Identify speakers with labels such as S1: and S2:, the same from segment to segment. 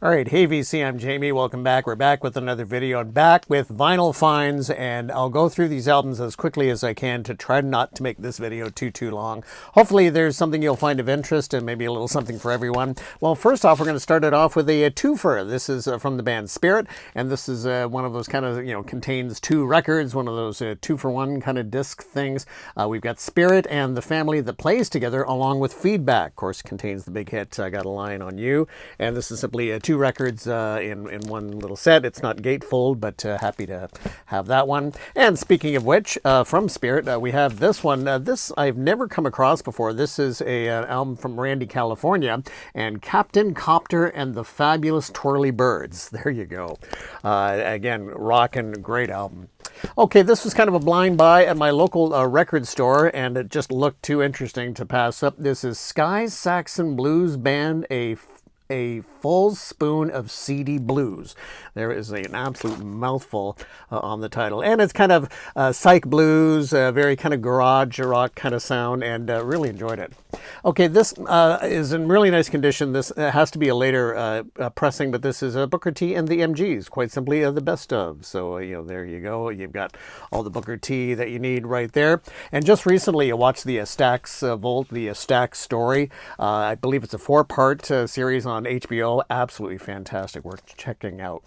S1: All right, hey VC, I'm Jamie. Welcome back. We're back with another video. I'm back with vinyl finds, and I'll go through these albums as quickly as I can to try not to make this video too long. Hopefully there's something you'll find of interest and maybe a little something for everyone. Well, first off, we're going to start it off with a twofer. This is from the band Spirit, and this is one of those kind of, contains two records, one of those two-for-one kind of disc things. We've got Spirit and the Family That Plays Together, along with Feedback. Of course, contains the big hit, I Got a Line on You, and this is simply two records in one little set. It's not gatefold, but happy to have that one. And speaking of which, from Spirit, we have this one. This I've never come across before. This is an album from Randy, California, and Captain Copter and the Fabulous Twirly Birds. There you go. Again, rockin', great album. Okay, this was kind of a blind buy at my local record store, and it just looked too interesting to pass up. This is Sky Saxon Blues Band, a full spoon of seedy blues. There is an absolute mouthful on the title, and it's kind of psych blues, very kind of garage rock kind of sound, and really enjoyed it. Okay, this is in really nice condition. This has to be a later pressing, but this is Booker T and the MGs, quite simply the best of. So there you go. You've got all the Booker T that you need right there. And just recently, I watched the Stax Volt, the Stax Story. I believe it's a 4-part series on HBO. Absolutely fantastic. Worth checking out.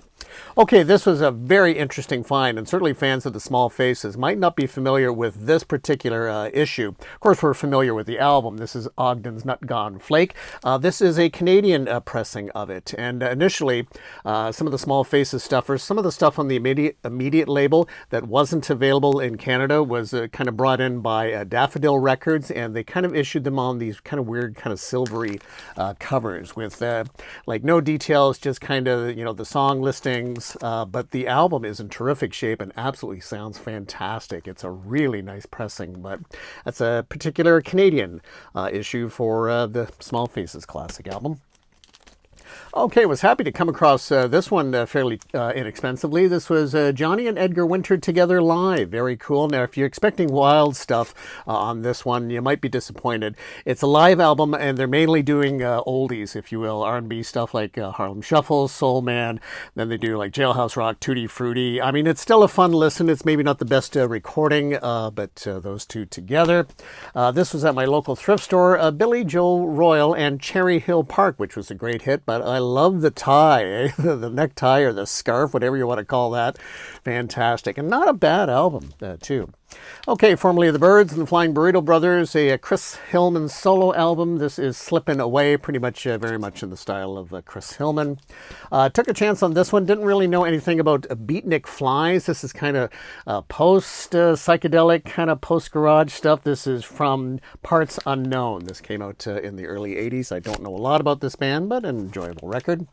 S1: Okay, this was a very interesting find, and certainly fans of the Small Faces might not be familiar with this particular issue. Of course, we're familiar with the album. This is Ogden's Nut Gone Flake. This is a Canadian pressing of it, and initially, some of the Small Faces stuffers, some of the stuff on the immediate label that wasn't available in Canada was kind of brought in by Daffodil Records, and they kind of issued them on these kind of weird, kind of silvery covers with like no details, just kind of the song listings. But the album is in terrific shape and absolutely sounds fantastic. It's a really nice pressing, but that's a particular Canadian issue for the Small Faces classic album. Okay, was happy to come across this one fairly inexpensively. This was Johnny and Edgar Winter Together Live. Very cool. Now, if you're expecting wild stuff on this one, you might be disappointed. It's a live album, and they're mainly doing oldies, if you will, R&B stuff like Harlem Shuffle, Soul Man. Then they do like Jailhouse Rock, Tutti Frutti. I mean, it's still a fun listen. It's maybe not the best recording, but those two together. This was at my local thrift store, Billy Joe Royal and Cherry Hill Park, which was a great hit, but I love the tie, the necktie or the scarf, whatever you want to call that. Fantastic. And not a bad album, too. Okay, formerly the Byrds and the Flying Burrito Brothers, a Chris Hillman solo album. This is Slippin' Away, pretty much very much in the style of Chris Hillman. Took a chance on this one. Didn't really know anything about Beatnik Flies. This is kind of post-psychedelic, kind of post-garage stuff. This is from Parts Unknown. This came out in the early 80s. I don't know a lot about this band, but an enjoyable record.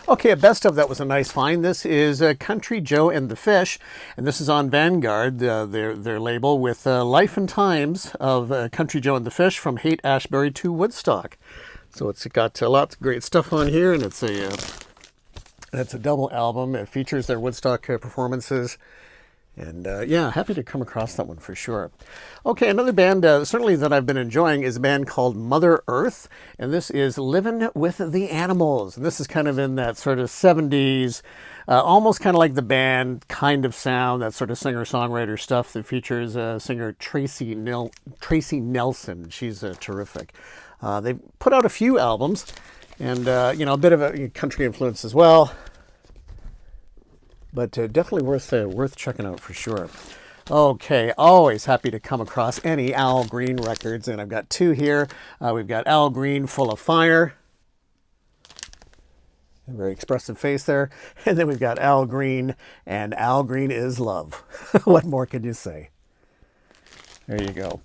S1: Okay, a best of that was a nice find. This is Country Joe and the Fish, and this is on Vanguard, their label, with Life and Times of Country Joe and the Fish from Haight-Ashbury to Woodstock. So it's got lots of great stuff on here, and it's a double album. It features their Woodstock performances. And yeah, happy to come across that one for sure. Okay, another band certainly that I've been enjoying is a band called Mother Earth, and this is Livin' with the Animals. And this is kind of in that sort of 70s, almost kind of like the band kind of sound, that sort of singer-songwriter stuff that features singer Tracy Nelson. She's terrific. They've put out a few albums, and a bit of a country influence as well. But definitely worth checking out for sure. Okay, always happy to come across any Al Green records, and I've got two here. We've got Al Green, Full of Fire. A very expressive face there. And then we've got Al Green, and Al Green is Love. What more can you say? There you go.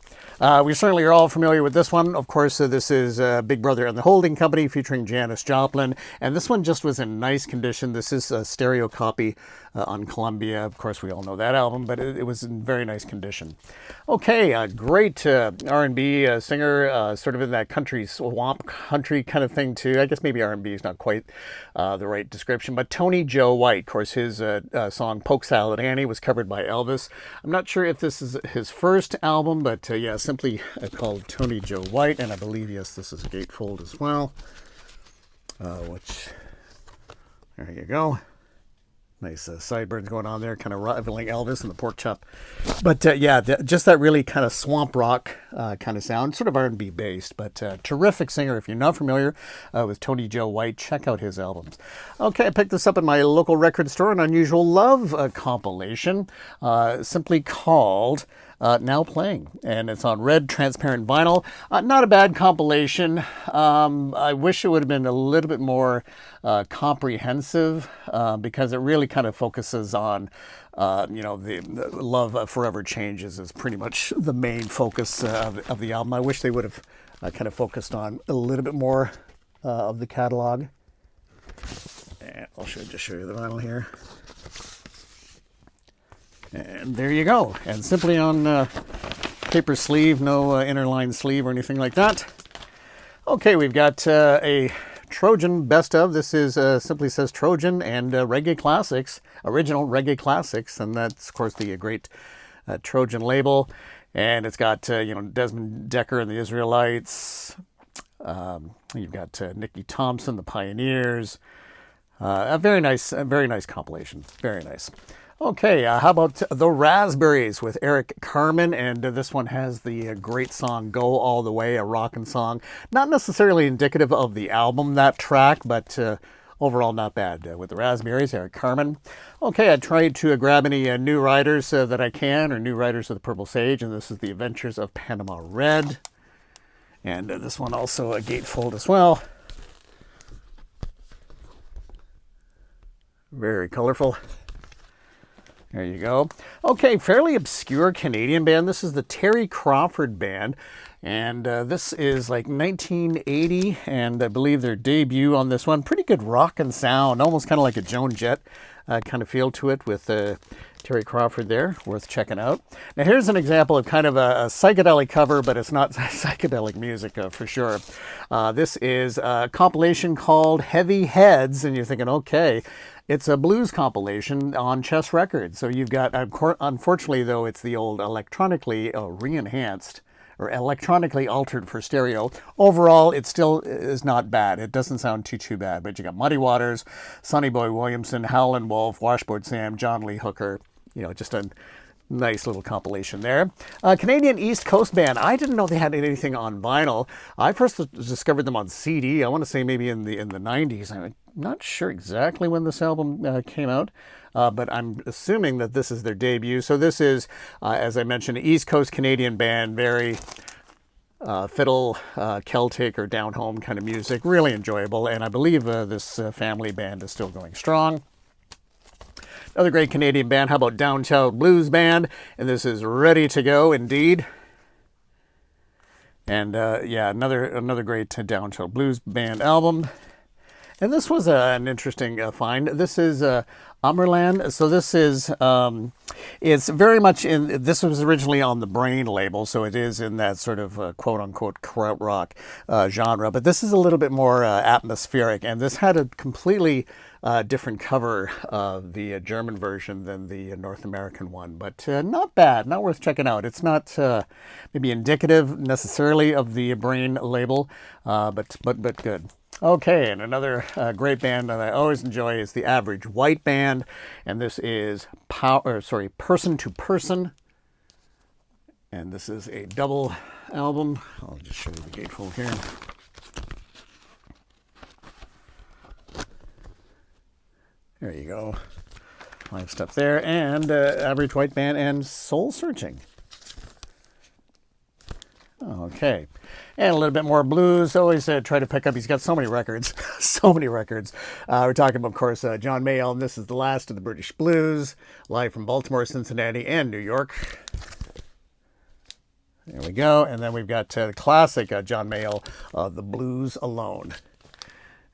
S1: We certainly are all familiar with this one. Of course, this is Big Brother and the Holding Company featuring Janis Joplin. And this one just was in nice condition. This is a stereo copy on Columbia. Of course, we all know that album, but it was in very nice condition. Okay, great R&B singer, sort of in that country, swamp country kind of thing too. I guess maybe R&B is not quite the right description, but Tony Joe White. Of course, his song Poke Salad Annie was covered by Elvis. I'm not sure if this is his first album, but yeah, simply called Tony Joe White, and I believe, yes, this is a gatefold as well. which, there you go. Nice sideburns going on there, kind of rivaling Elvis and the pork chop. But yeah, just that really kind of swamp rock kind of sound, sort of R&B based, but terrific singer. If you're not familiar with Tony Joe White, check out his albums. Okay, I picked this up in my local record store, an Unusual Love compilation, simply called Now Playing, and it's on red transparent vinyl. Not a bad compilation. I wish it would have been a little bit more comprehensive, because it really kind of focuses on you know, the Love Forever Changes is pretty much the main focus of the album. I wish they would have kind of focused on a little bit more of the catalog. And I'll just show you the vinyl here. And there you go. And simply on paper sleeve, no interline sleeve or anything like that. Okay, we've got a Trojan best of. This is simply says Trojan and Reggae Classics, original Reggae Classics, and that's of course the great Trojan label. And it's got you know, Desmond Decker and the Israelites. You've got Nicky Thompson, the Pioneers. A very nice compilation. Very nice. Okay, how about The Raspberries with Eric Carmen, and this one has the great song Go All the Way, a rockin' song. Not necessarily indicative of the album, that track, but overall not bad with The Raspberries, Eric Carmen. Okay, I tried to grab any new writers that I can, or new writers of the Purple Sage, and this is The Adventures of Panama Red. And this one also a gatefold as well. Very colorful. There you go. Okay, fairly obscure Canadian band. This is the Terry Crawford Band, and this is like 1980, and I believe their debut on this one. Pretty good rock and sound, almost kind of like a Joan Jett kind of feel to it with Terry Crawford there. Worth checking out. Now here's an example of kind of a psychedelic cover, but it's not psychedelic music for sure. This is a compilation called Heavy Heads, and you're thinking, okay, it's a blues compilation on Chess Records. So you've got, unfortunately though, it's the old electronically re-enhanced or electronically altered for stereo. Overall, it still is not bad. It doesn't sound too bad, but you got Muddy Waters, Sonny Boy Williamson, Howlin' Wolf, Washboard Sam, John Lee Hooker, you know, just a nice little compilation there. Canadian East Coast Band. I didn't know they had anything on vinyl. I first discovered them on CD. I want to say maybe in the 90s. I'm not sure exactly when this album came out, but I'm assuming that this is their debut. So this is, as I mentioned, East Coast Canadian band, very fiddle, Celtic or down home kind of music. Really enjoyable, and I believe this family band is still going strong. Another great Canadian band. How about Downtown Blues Band? And this is Ready to Go, indeed. And yeah, another great Downtown Blues Band album. And this was an interesting find. This is Umberland. So this is, it's very much in, this was originally on the Brain label, so it is in that sort of quote-unquote krautrock genre. But this is a little bit more atmospheric, and this had a completely different cover of the German version than the North American one. But not bad, not worth checking out. It's not maybe indicative necessarily of the Brain label, but good. Okay, and another great band that I always enjoy is the Average White Band, and this is Person to Person, and this is a double album. I'll just show you the gatefold here. There you go. Live stuff there, and Average White Band and Soul Searching. Okay. And a little bit more blues. Always try to pick up. He's got so many records. So many records. We're talking about, of course, John Mayall. And this is the last of the British Blues. Live from Baltimore, Cincinnati, and New York. There we go. And then we've got the classic John Mayall, The Blues Alone.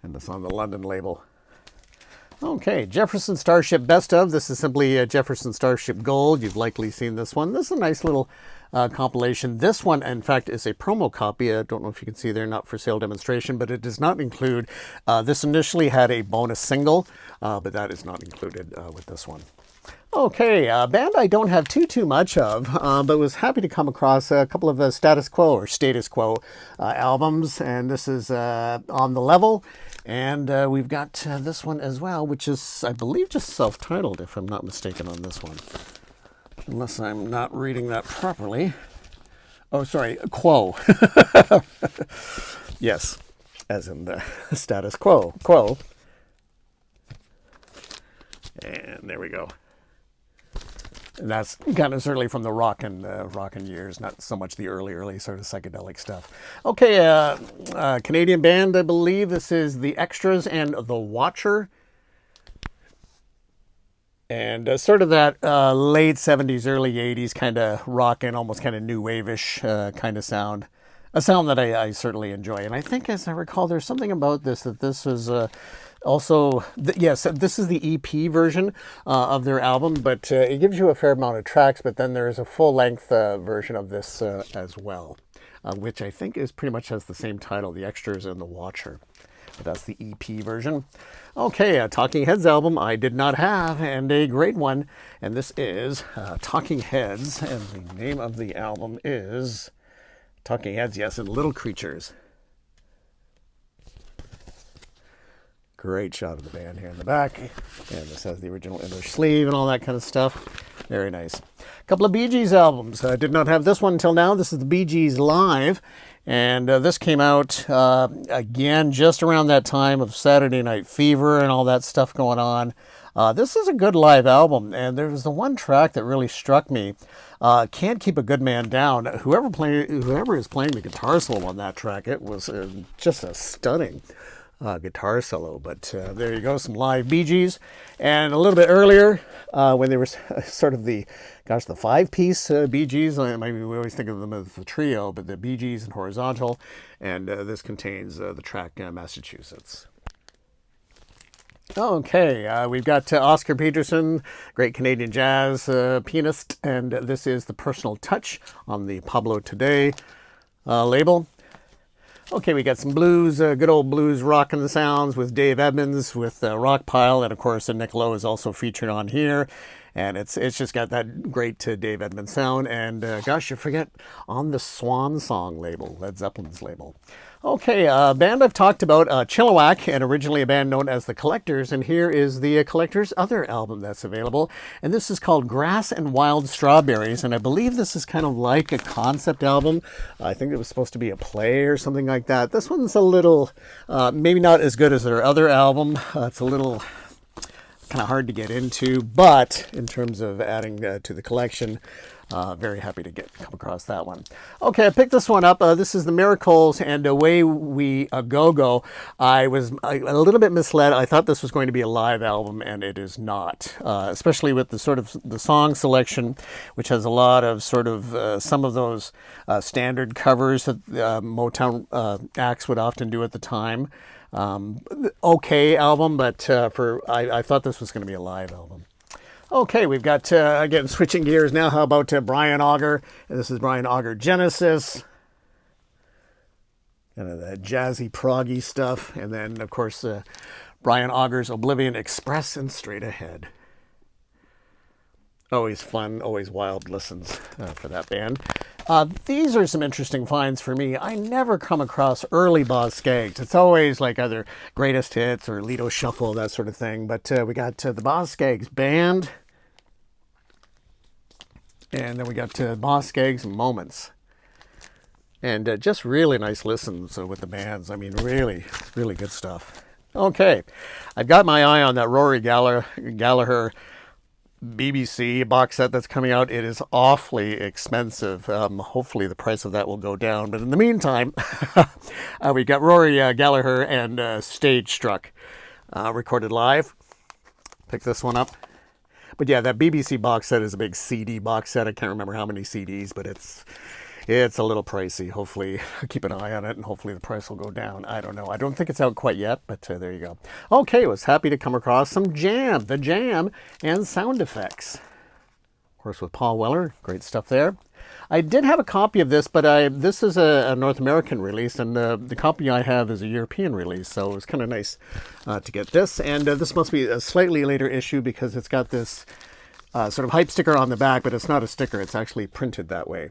S1: And this on the London label. Okay, Jefferson Starship Best Of. This is simply Jefferson Starship Gold. You've likely seen this one. This is a nice little compilation. This one, in fact, is a promo copy. I don't know if you can see there, not for sale demonstration, but it does not include, this initially had a bonus single, but that is not included with this one. Okay, a band I don't have too much of, but was happy to come across a couple of Status Quo albums, and this is On the Level, And we've got this one as well, which is, I believe, just self-titled, if I'm not mistaken on this one. Unless I'm not reading that properly. Oh, sorry, quo. Yes, as in the status quo. Quo. And there we go. And that's kind of certainly from the rockin' years, not so much the early sort of psychedelic stuff. Okay, Canadian band, I believe. This is The Extras and The Watcher. And sort of that late 70s, early 80s kind of rockin', almost kind of new wave-ish kind of sound. A sound that I certainly enjoy. And I think, as I recall, there's something about this, that this was also, yes, this is the EP version of their album, but it gives you a fair amount of tracks, but then there's a full-length version of this as well, which I think is pretty much has the same title, The Extras and The Watcher. But that's the EP version. Okay, a Talking Heads album I did not have, and a great one. And this is Talking Heads, and the name of the album is Talking Heads, yes, and Little Creatures. Great shot of the band here in the back. And this has the original English sleeve and all that kind of stuff. Very nice. A couple of Bee Gees albums. I did not have this one until now. This is the Bee Gees Live. And this came out, again, just around that time of Saturday Night Fever and all that stuff going on. This is a good live album. And there was the one track that really struck me. Can't Keep a Good Man Down. Whoever is playing the guitar solo on that track, it was just a stunning guitar solo. But there you go, some live Bee Gees. And a little bit earlier, when they were sort of the 5-piece Bee Gees, maybe we always think of them as the trio, but the Bee Gees and Horizontal. And this contains the track Massachusetts. Okay, we've got Oscar Peterson, great Canadian jazz pianist, and this is The Personal Touch on the Pablo Today label. Okay, we got some blues, good old blues rockin' sounds with Dave Edmunds with Rockpile, and of course Nick Lowe is also featured on here. And it's just got that great Dave Edmunds sound. And gosh, you forget, on the Swan Song label, Led Zeppelin's label. Okay, band I've talked about, Chilliwack, and originally a band known as The Collectors. And here is the Collectors' other album that's available. And this is called Grass and Wild Strawberries. And I believe this is kind of like a concept album. I think it was supposed to be a play or something like that. This one's a little, maybe not as good as their other album. It's a little kind of hard to get into, but in terms of adding to the collection, very happy to come across that one. Okay, I picked this one up. This is the Miracles and Away We Go. I was a little bit misled. I thought this was going to be a live album, and it is not. Especially with the sort of the song selection, which has a lot of sort of some of those standard covers that Motown acts would often do at the time. Okay album, but I thought this was going to be a live album. Okay, we've got, again, switching gears now. How about Brian Auger? And this is Brian Auger Genesis. Kind of that jazzy, proggy stuff. And then, of course, Brian Auger's Oblivion Express and Straight Ahead. Always fun, always wild listens for that band. These are some interesting finds for me. I never come across early Boz Scaggs. It's always like either greatest hits or Lido Shuffle, that sort of thing. But we got the Boz Scaggs Band. And then we got Boz Scaggs Moments. And just really nice listens with the bands. I mean, really, really good stuff. Okay, I've got my eye on that Rory Gallagher BBC box set that's coming out. It is awfully expensive. Hopefully the price of that will go down. But in the meantime, we got Rory Gallagher and Stage Struck recorded live. Pick this one up. But yeah, that BBC box set is a big CD box set. I can't remember how many CDs, but it's a little pricey. Hopefully, keep an eye on it, and hopefully the price will go down. I don't know. I don't think it's out quite yet, but there you go. Okay, was happy to come across some Jam, the Jam, and sound effects. Of course, with Paul Weller, great stuff there. I did have a copy of this, but this is a North American release, and the copy I have is a European release, so it was kind of nice to get this. And this must be a slightly later issue because it's got this sort of hype sticker on the back, but it's not a sticker. It's actually printed that way.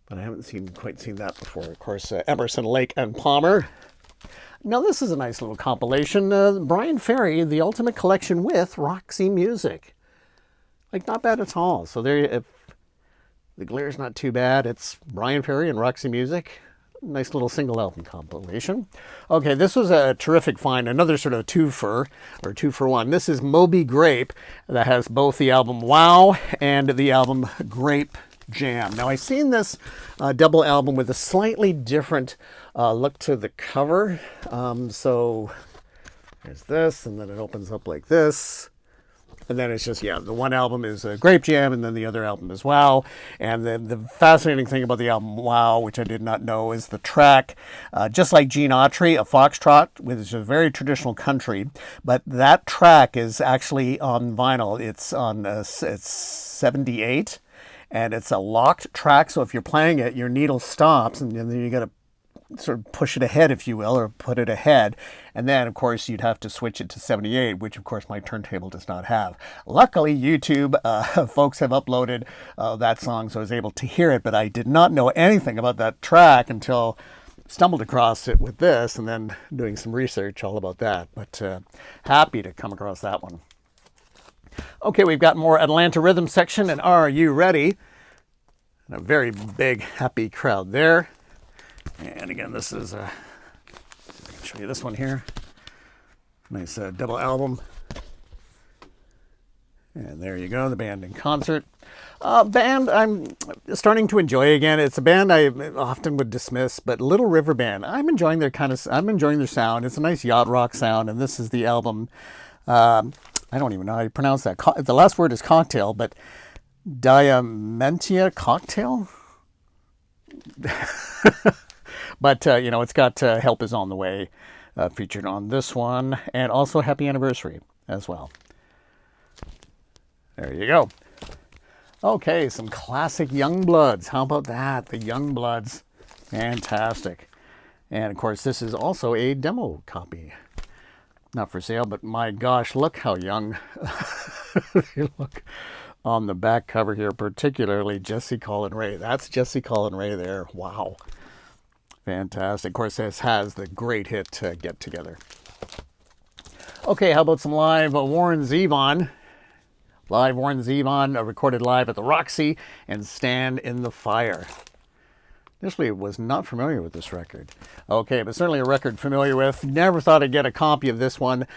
S1: But I haven't quite seen that before. Of course, Emerson, Lake and Palmer. Now this is a nice little compilation. Brian Ferry, The Ultimate Collection with Roxy Music. Like, not bad at all. So there, if the glare's not too bad, it's Brian Ferry and Roxy Music. Nice little single album compilation. Okay, this was a terrific find. Another sort of two-for one. This is Moby Grape that has both the album Wow and the album Grape Jam. Now, I've seen this double album with a slightly different look to the cover. So there's this, and then it opens up like this. And then it's just, yeah, the one album is Grape Jam, and then the other album is Wow. And then the fascinating thing about the album Wow, which I did not know, is the track, just like Gene Autry, a foxtrot, which is a very traditional country. But that track is actually on vinyl. It's on it's 78, and it's a locked track. So if you're playing it, your needle stops, and then you got to sort of push it ahead, if you will, or put it ahead. And then, of course, you'd have to switch it to 78, which, of course, my turntable does not have. Luckily, YouTube folks have uploaded that song, so I was able to hear it, but I did not know anything about that track until I stumbled across it with this, and then doing some research all about that. But happy to come across that one. Okay, we've got more Atlanta Rhythm section, and are you ready? And a very big, happy crowd there. And again, this is, I can show you this one here. Nice double album. And there you go, the band in concert. Band I'm starting to enjoy again. It's a band I often would dismiss, but Little River Band, I'm enjoying their I'm enjoying their sound. It's a nice yacht rock sound, and this is the album. I don't even know how you pronounce that. The last word is cocktail, but Diamantia Cocktail? But, you know, it's got Help Is On The Way featured on this one, and also Happy Anniversary as well. There you go. Okay, some classic Youngbloods. How about that? The Youngbloods. Fantastic. And, of course, this is also a demo copy. Not for sale, but my gosh, look how young you look on the back cover here, particularly Jesse Colin Ray. That's Jesse Colin Ray there. Wow. Fantastic. Of course, this has the great hit Get Together. Okay, how about some live Warren Zevon? Live Warren Zevon, recorded live at the Roxy and Stand in the Fire. Initially, was not familiar with this record. Okay, but certainly a record familiar with. Never thought I'd get a copy of this one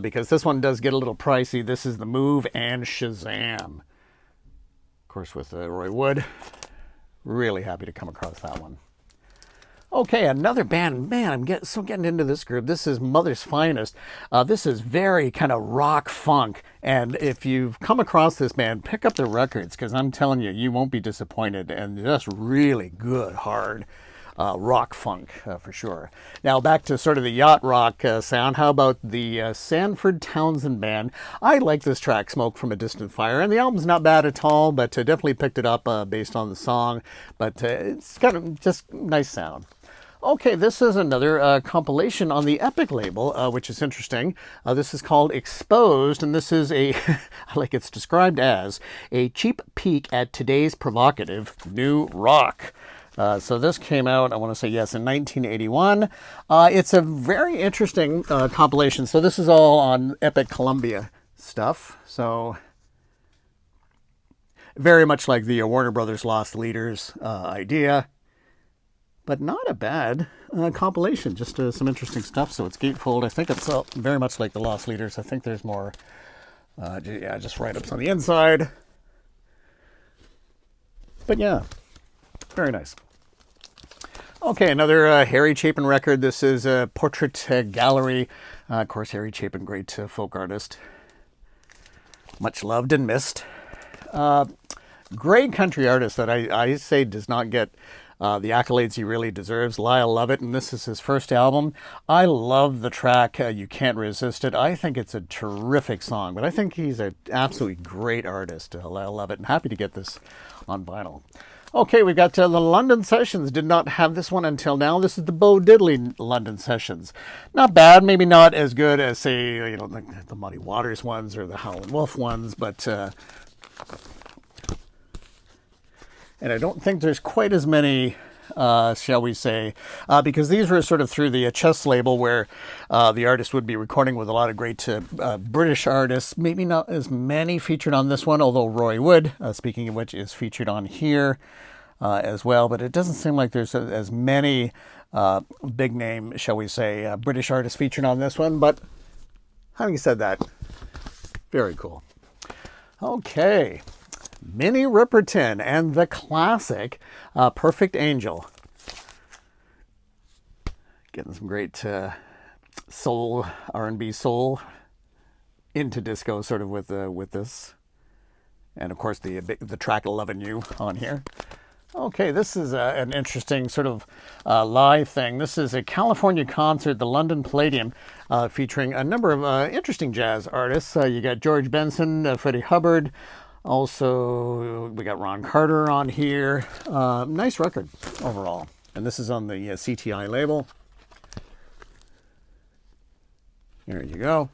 S1: because this one does get a little pricey. This is The Move and Shazam. Of course, with Roy Wood. Really happy to come across that one. Okay, another band. Man, I'm getting into this group. This is Mother's Finest. This is very kind of rock funk. And if you've come across this band, pick up their records, because I'm telling you, you won't be disappointed. And just really good, hard rock funk for sure. Now back to sort of the yacht rock sound. How about the Sanford Townsend Band? I like this track, Smoke from a Distant Fire. And the album's not bad at all, but definitely picked it up based on the song. But it's got just nice sound. Okay, this is another compilation on the Epic label, which is interesting. This is called Exposed, and this is a, like it's described as, a cheap peek at today's provocative new rock. So this came out, I want to say, yes, in 1981. It's a very interesting compilation. So this is all on Epic Columbia stuff. So very much like the Warner Brothers Lost Leaders idea. But not a bad compilation, just some interesting stuff. So it's gatefold. I think it's very much like the Lost Leaders. I think there's more, yeah, just write-ups on the inside. But yeah, very nice. Okay, another Harry Chapin record. This is a Portrait Gallery. Of course, Harry Chapin, great folk artist. Much loved and missed. Great country artist that I say does not get the accolades he really deserves. Lyle Lovett, and this is his first album. I love the track, You Can't Resist It. I think it's a terrific song, but I think he's an absolutely great artist, Lyle Lovett, and happy to get this on vinyl. Okay, we got the London Sessions. Did not have this one until now. This is the Bo Diddley London Sessions. Not bad, maybe not as good as, say, you know, the Muddy Waters ones or the Howlin' Wolf ones, but and I don't think there's quite as many shall we say, because these were sort of through the chess label where the artist would be recording with a lot of great British artists. Maybe not as many featured on this one, although Roy Wood, speaking of which, is featured on here as well. But it doesn't seem like there's as many big name, shall we say, British artists featured on this one. But having said that, very cool. Okay. Minnie Riperton and the classic Perfect Angel. Getting some great soul, R&B soul into disco sort of with this. And of course the track Lovin' You on here. Okay, this is an interesting sort of live thing. This is a California concert, the London Palladium, featuring a number of interesting jazz artists. You got George Benson, Freddie Hubbard. Also, we got Ron Carter on here. Nice record overall. And this is on the CTI label. There you go.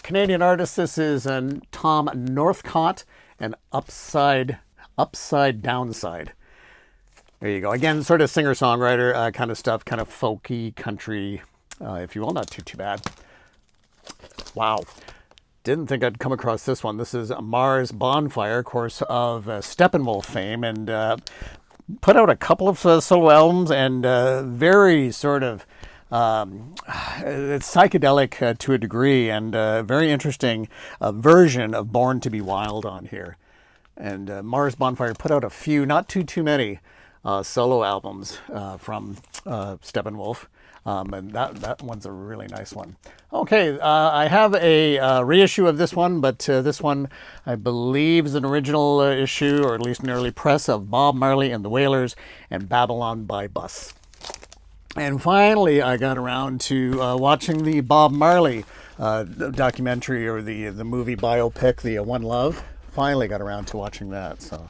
S1: Canadian artist, this is Tom Northcott and Upside Downside. There you go. Again, sort of singer-songwriter kind of stuff, kind of folky, country, if you will. Not too bad. Wow. Didn't think I'd come across this one. This is Mars Bonfire, of course, of Steppenwolf fame, and put out a couple of solo albums, and very sort of it's psychedelic to a degree, and very interesting version of Born to Be Wild on here. And Mars Bonfire put out a few, not too many solo albums from Steppenwolf. And that one's a really nice one. Okay, I have a reissue of this one, but this one I believe is an original issue, or at least an early press, of Bob Marley and the Wailers and Babylon by Bus. And finally, I got around to watching the Bob Marley documentary, or the movie biopic, the One Love. Finally got around to watching that. So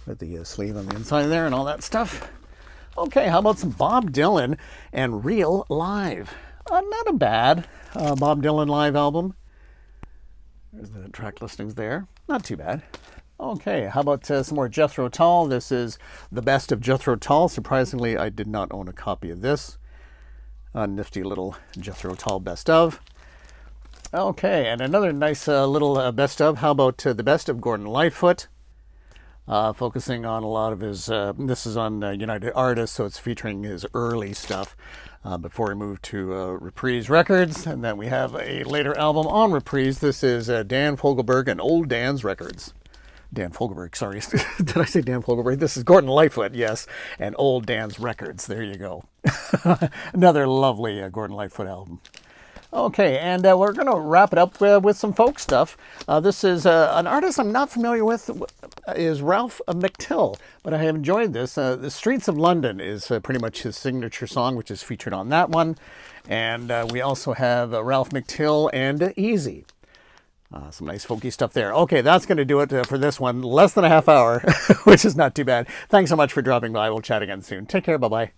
S1: with the sleeve on the inside there and all that stuff. Okay, how about some Bob Dylan and Real Live? Not a bad Bob Dylan live album. There's the track listings there. Not too bad. Okay, how about some more Jethro Tull? This is the best of Jethro Tull. Surprisingly, I did not own a copy of this. A nifty little Jethro Tull best of. Okay, and another nice little best of. How about the best of Gordon Lightfoot? Focusing on a lot of his, this is on United Artists, so it's featuring his early stuff before he moved to Reprise Records. And then we have a later album on Reprise. This is Dan Fogelberg and Old Dan's Records. Dan Fogelberg, sorry. Did I say Dan Fogelberg? This is Gordon Lightfoot, yes, and Old Dan's Records. There you go. Another lovely Gordon Lightfoot album. Okay, and we're going to wrap it up with some folk stuff. This is an artist I'm not familiar with, is Ralph McTill, but I have enjoyed this. The Streets of London is pretty much his signature song, which is featured on that one. And we also have Ralph McTill and Easy. Some nice folky stuff there. Okay, that's going to do it for this one. Less than a half hour, which is not too bad. Thanks so much for dropping by. We'll chat again soon. Take care. Bye-bye.